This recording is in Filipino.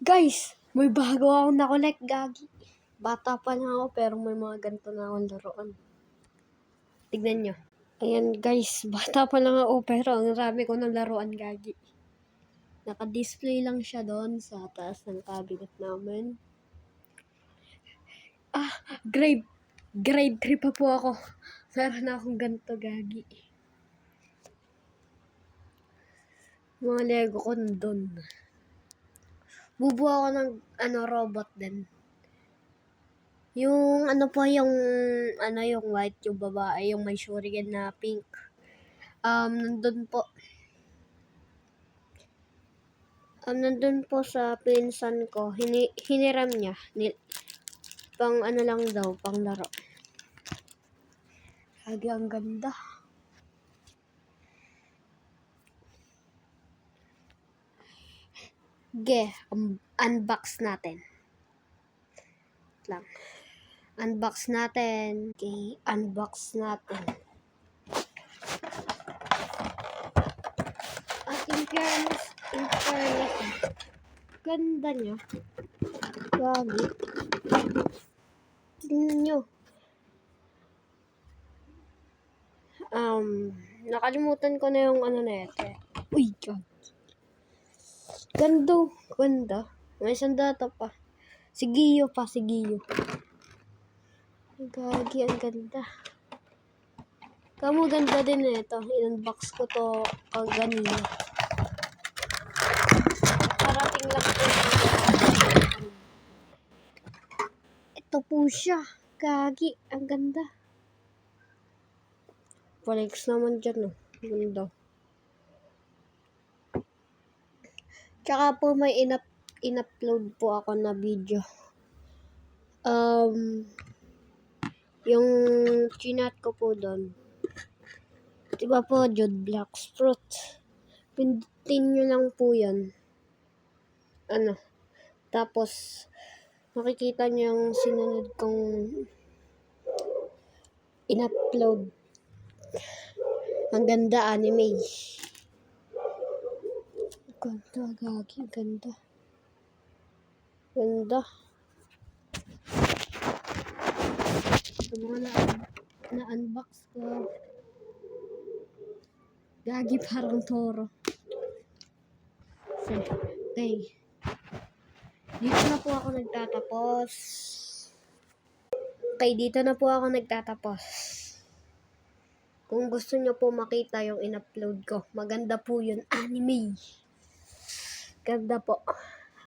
Guys, may bago akong na-collect, gagi. Bata pa lang ako pero may mga ganito na akong laruan. Tignan nyo. Ayan guys, bata pa lang ako pero ang rami ko ng laruan, gagi. Naka-display lang siya doon sa taas ng cabinet namin. Grade 3 pa po ako. Meron na akong ganito, gagi. Mga Lego ko nandun. Bubuo ako ng robot din. Yung yung white, yung babae, yung may shuriken na pink. Nandun po. Nandun po sa pinsan ko. Hiniram niya. Pang lang daw, pang laro. Lagi ang ganda. Unbox natin. Lang. Unbox natin. Okay, unbox natin. In fairness, ganda niya. Gagi. Tingnan nyo. Nakalimutan ko na yung na ito. Uy, God. Ganda. May sandata pa. Sigiyo. Gagi, ang ganda. Kamu ganda din ito. In-unbox ko to kanina. Parating lang po. Ito po siya. Gagi, ang ganda. Flex naman dyan, no. Ganda. Tsaka po may in-upload po ako na video. Yung chinat ko po doon. Diba po, Jude Blacksprout. Pindutin nyo lang po yan. Tapos, makikita nyo yung sinunod kong in-upload. Ang ganda, anime. Ganda, gagi, ganda. Sa mga na-unbox ko. Gagi, parang toro. Okay. Dito na po ako nagtatapos. Kung gusto nyo po makita yung in-upload ko, maganda po yun, anime. Ganda po.